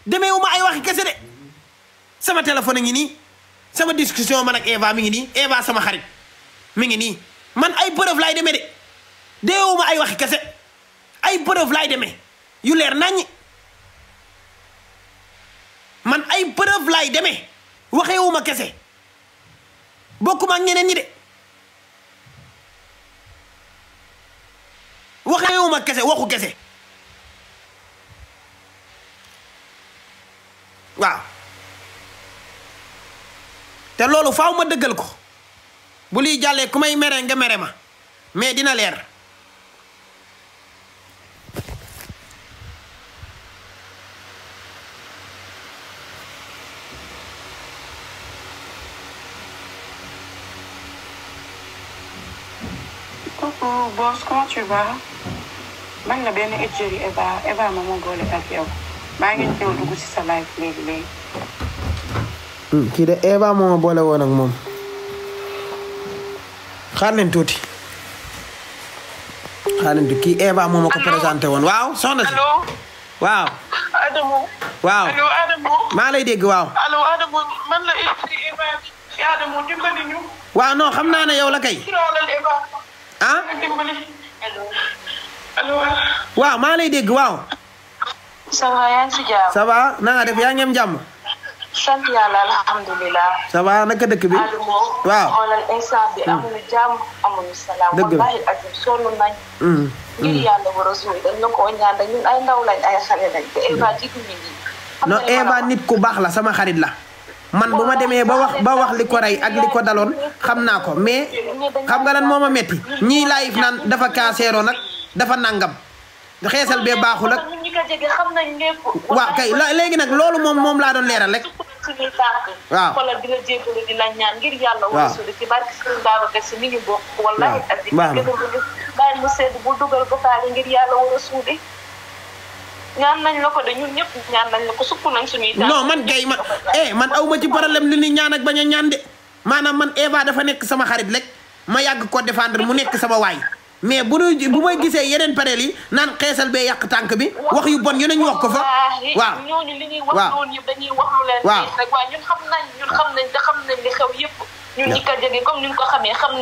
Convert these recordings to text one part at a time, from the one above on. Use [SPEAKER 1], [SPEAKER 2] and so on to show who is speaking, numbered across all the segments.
[SPEAKER 1] demeewuma ay waxi kese de sama téléphone ngi nii sama discussion man ak Eva mi ngi nii Eva sama xarit mi ngi nii man ay preuve laay demee de deewuma ay waxi kese ay preuve laay demee yu leer naññi man ay preuve laay demee waxeewuma kese bokkuma ak ñeneen ñi de waxeewuma kese waxu kese waaw te loolu faaw ma dëggal ko bu liy jàllee ku may mere nga mere ma mais dina leer
[SPEAKER 2] coucou boss, comment tu vas? man la benn étudiant Eva ma moo boole ak yow maa ngi ñëw dugg ci sa live léegi.
[SPEAKER 1] kii de Eva moo ma boole woon ak moom xaar leen tuuti kii Eva moo ma ko présenté woon waaw soxna si.
[SPEAKER 2] allo.
[SPEAKER 1] waaw.
[SPEAKER 2] Adamo.
[SPEAKER 1] waaw
[SPEAKER 2] allo Adamo.
[SPEAKER 1] maa lay dégg waaw.
[SPEAKER 2] allo Adamo man la Eva bi Adamo dimbali ñu.
[SPEAKER 1] waaw non xam naa ne yow la kay. ah.
[SPEAKER 2] allo.
[SPEAKER 1] waaw maa lay dégg waaw.
[SPEAKER 2] ça va yaa ngi si jàmm.
[SPEAKER 1] ça va na nga def yaa ngi am jàmm.
[SPEAKER 2] sant yàlla alhamdulilah.
[SPEAKER 1] ça va naka dëkk bi.
[SPEAKER 2] Adamo.
[SPEAKER 1] waaw
[SPEAKER 2] xoolal instant bi amuñu jàmm amuñu salaam.
[SPEAKER 1] dëgg la
[SPEAKER 2] wallahi ak sonn nañ. ngir yàlla war a suul dañ la ko ñaan ñun ay ndaw lañ ay xale lañ te Eva jiitu ñu nii.
[SPEAKER 1] non Eva nit ku baax la sama xarit la. man bu ma demee ba wax li ko rey ak li ko daloon xam naa ko mais xam nga lan moo ma metti ñii laayif naan dafa kaaseeroo nag dafa nangam xeesal bee baaxul ak waaw kay léegi nag loolu moom laa doon leeral rek waaw
[SPEAKER 2] xoolal di la jégalu di la ñaan ngir yàlla war a suuli ci barke Sëriñ Babacar Si mi ngi bokk wallahi azim bàyyi mu sedd bu dugal bokaale ngir yàlla war a suuli ñaan nañ la ko de ñun ñëpp ñaan nañ la ko sukk nañ suñuy
[SPEAKER 1] non man kay man aw ma ci problème li ni ñaan ak bañ a ñaan de maanaam man Eva dafa nekk sama xarit rek ma yàgg ko défendre mu nekk sama waay mais bu may gisee yeneen panel yi naan xeesal bee yàq tànk bi wax yu bon yu nañ wax ko fa waaw
[SPEAKER 2] ñooñu li ñuy wax noonu yëpp dañuy wax lu leen neex rek waaye ñun xam nañ te xam nañ li xew yëpp ñun ñi ko jege comme ni ñu ko xamee xam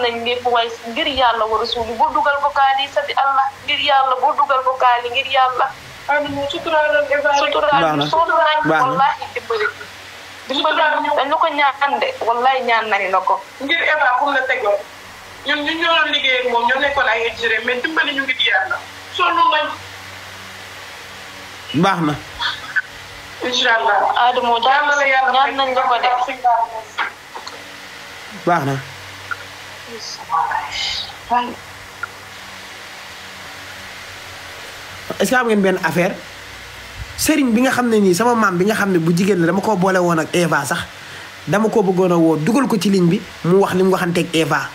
[SPEAKER 2] nañ lépp waaye ngir yàlla war a suuli bu dugal ko kaali sa bi Allah ngir yàlla bu dugal ko kaali ngir yàlla suturaal sonn nañ wallahi dimbali dañ la ko ñaan de wallahi ñaan nañ la ko ngir Eva fu la tegoon ñun ñoo doon liggéey ak moom ñoo nekkoon ay étudiants mais dimbali ñu ngir yàlla sonn nañ
[SPEAKER 1] baax na
[SPEAKER 2] inshallah Adamo ñaan nañ la ko de
[SPEAKER 1] baax na est-ce que am ngeen benn affaire sëriñ bi nga xam ne nii sama maam bi nga xam ne bu jigéen la dama koo boole woon ak Eva sax dama ko bëggoon a woo dugal ko ci ligne bi mu wax li mu waxanteeg Eva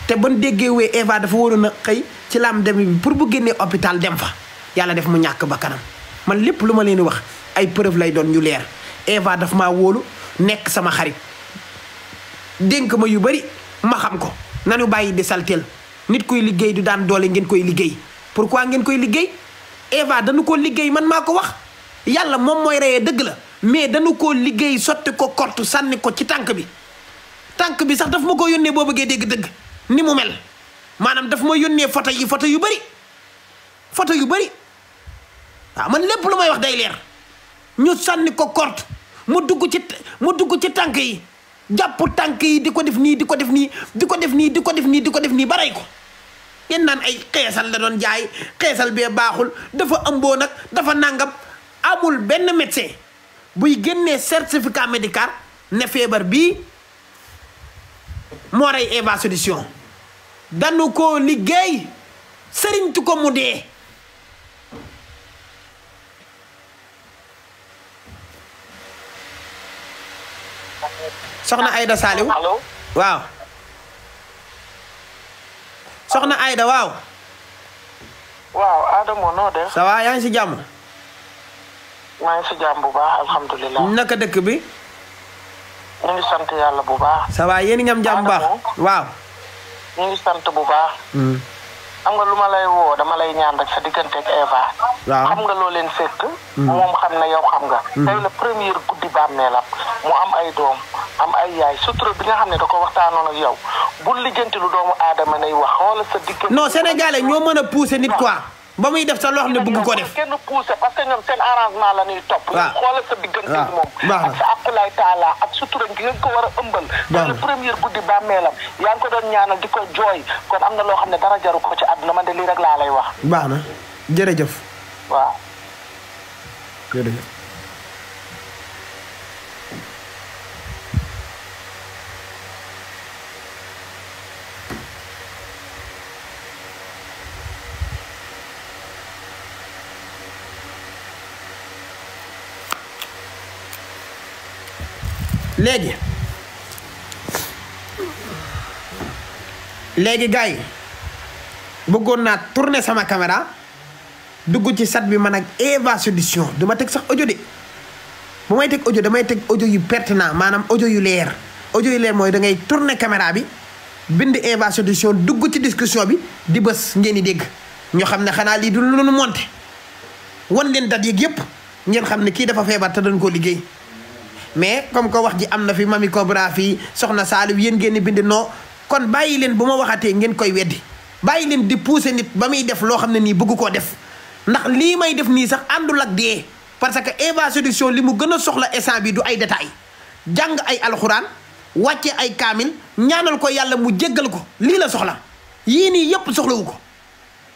[SPEAKER 1] te ban déggee wee Eva dafa waroon a xëy ci laam dem bi pour bu génnee hôpital dem fa yàlla def mu ñàkk ba kanam man lépp lu ma leen di wax ay preuve lay doon ñu leer Eva daf maa wóolu nekk sama xarit dénk ma yu bari ma xam ko nanu bàyyi di salteel nit koy liggéey du daan doole ngeen koy liggéey pourquoi ngeen koy liggéey Eva dañu ko liggéey man maa ko wax yàlla moom mooy reyee dëgg la mais dañu ko liggéey sotti ko kortu sànni ko ci tànk bi sax daf ma ko yónnee boo bëggee dégg dëgg ni mu mel maanaam daf ma yónnee photo yu bari waaw man lépp lu may wax day leer ñu sànni ko kort mu dugg ci tànk yi jàpp tànk yi di ko def nii di ko def nii ba rey ko yéen naan ay xeesal la doon jaay xeesal bee baaxul dafa ëmboo nag dafa nangam amul benn médecin buy génnee certificat médical ne feebar bii moo rey Eva Solution danu ko liggéey sëriñtu ko mu dee soxna Aïda Saliou waaw soxna Aïda waaw
[SPEAKER 2] Adamo noo def
[SPEAKER 1] ça va yaa ngi si jàmm
[SPEAKER 2] maa ngi si jàmm bu baax alhamdulilah
[SPEAKER 1] naka dëkk bi
[SPEAKER 2] ñu ngi sant yàlla bu baax
[SPEAKER 1] ça va yéen a ngi am jàmm bu baax waaw
[SPEAKER 2] ñu ngi sant bu baax
[SPEAKER 3] xam nga lu ma lay woo dama lay ñaan rek sa diggante ak Eva.
[SPEAKER 1] waaw
[SPEAKER 3] xam nga loo leen fekk. moom xam na yow xam nga. tey la première guddi bàmmeelam mu am ay doom am ay yaay sutura bi nga xam ne da ko waxtaanoon ak yow bul lijjanti lu doomu aadama nay wax xoola sa diggante.
[SPEAKER 1] non sénégalais ñoo mën a pousser nit quoi ba muy def sa loo xam ne bëgg ko def.
[SPEAKER 3] kenn pousser parce que ñoom seen arrangement la ñuy topp.
[SPEAKER 1] waaw
[SPEAKER 3] xoola sa diggante ak moom. ak sa akulaay taala ak sutura gi nga ko war a ëmbal. tey la première guddi bàmmeelam yaa ngi ko doon ñaanal di ko jooy kon am na loo xam ne dara jaru ko ci àdduna man de lii rek laa lay wax.
[SPEAKER 1] baax na jërëjëf.
[SPEAKER 3] waaw.
[SPEAKER 1] jërëjëf. léegi gars yi bëggoon naa tourner sama caméra dugg ci sat bi man ak Eva Solution du ma teg sax audio de bu may teg audio damay teg audio yu pertinent maanaam audio yu leer mooy da ngay tourner caméra bi bind Eva Solution dugg ci discussion bi di bës ngeen di dégg ñoo xam ne xanaa lii du lu nu monté wan leen dat yeeg yëpp ngeen xam ne kii dafa feebar te dañ koo liggéey mais comme que wax ji am na fi Mamy Cobra fii soxna Saliou yéen ngeen di bind non kon bàyyi leen bu ma waxatee ngeen koy weddi bàyyi leen di pousser nit ba muy def loo xam ne nii bëgg koo def ndax lii may def nii sax àndul ak dee parce que Eva Solution li mu gën a soxla instant bi du ay détails jàng ay alxuraan wàcce ay kaamil ñaanal ko yàlla mu jéggal ko lii la soxla yii nii yëpp soxlawu ko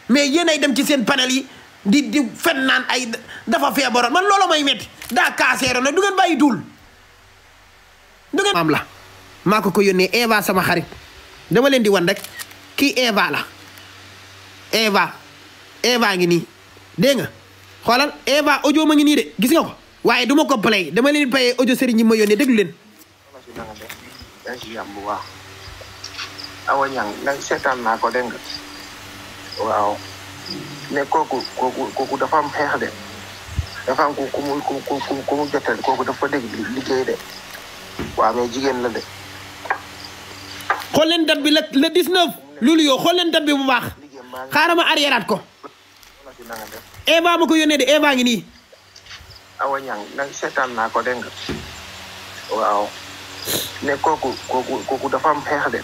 [SPEAKER 1] mais yéen ay dem ci seen panel yi di fen naan ay dafa feebaroon man loolu may metti daa kaaseeroon na du ngeen bàyyi duul du ngeen maam la maa ko yónnee Eva sama xarit dama leen di wan rek kii Eva la Eva ngi nii dégg nga xoolal Eva audio ma ngi nii de gis nga ko waaye du ma ko play dama leen payee audio sëriñ ñi ma yónnee déglu leen.
[SPEAKER 3] yaa ngi si yàmm bu baax awa ñang nag seetaan naa ko dégg nga waaw mais kooku dafa am xeex de dafa am ku mu jotal kooku dafa dégg liggéey de waaw mais jigéen la de.
[SPEAKER 1] xool leen date bi le 19 loolu yow xool leen date bi bu baax xaaral ma arriéraat ko Eva ma ko yónnee de Eva ngi nii.
[SPEAKER 3] awa ñang nag seetaan naa ko dégg nga waaw mais kooku dafa am xeex de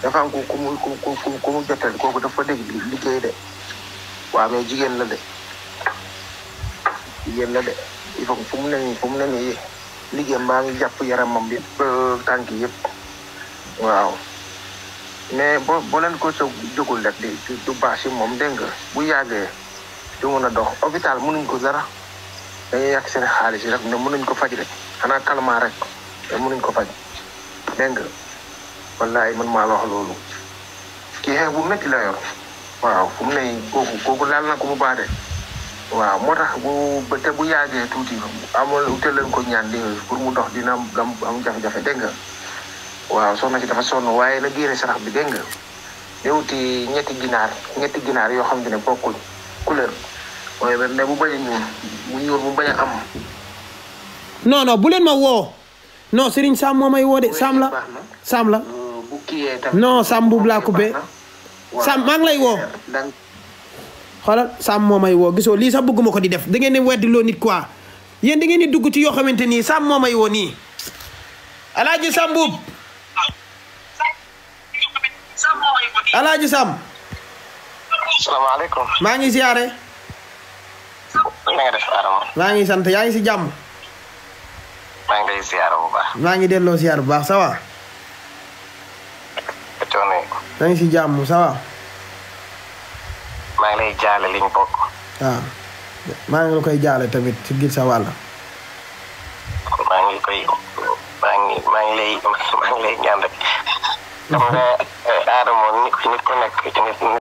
[SPEAKER 3] dafa am ku mu jotal kooku dafa dégg liggéey de waaw mais jigéen la de il faut fu mu ne nii liggéeyam baa ngi jàpp yaramam bi tànk yëpp waaw mais boo leen ko sa jógul rek du baax si moom dégg nga bu yàggee du mën a dox hôpital mënuñ ko dara dañuy yàq seen xaalis yi rek ne mënuñ ko faj rek xanaa calmant rek te mënuñ ko faj dégg nga wallaay man maa la wax loolu kii xeex bu métti la yor waaw fu mu ne kooku laal na ko mu baade waaw moo tax bu yàggee tuuti amul utal leen ko ñaan di pour mu dox dina am jafe-jafe dégg nga waaw soxna si dafa sonn waaye na génne sarax bi dégg nga yowuti ñetti ginaar yoo xam ne bokkuñ couleur waaye ne bu bañ a ñuul mu bañ a am.
[SPEAKER 1] non bu leen ma woo non Serigne Sam moo may woo de Sam la
[SPEAKER 3] bu kiyee tamit
[SPEAKER 1] non Sam boobu laa coupé Sam maa ngi lay woo xoolal Sam moo may woo gisoo lii sax bëgguma ko di def da ngeen di weddi loo nit quoi yéen da ngeen di dugg ci yoo xamante nii Sam moo may woo nii Alaaji Sam buub Alaaji Sam.
[SPEAKER 3] salaamaaleykum.
[SPEAKER 1] maa ngi ziare.
[SPEAKER 3] na nga def Adama.
[SPEAKER 1] maa ngi sant yaa ngi si jàmm.
[SPEAKER 3] maa ngi lay ziare bu baax.
[SPEAKER 1] maa ngi delloo ziare bu baax ça va. maa ngi si jàmm ça va.
[SPEAKER 3] maa ngi lay jaale li ñu bokk.
[SPEAKER 1] waaw maa ngi la koy jaale tamit ci gil sa wàll.
[SPEAKER 3] maa ngi lay ñaan rek. xam nga Adama nit ku nekk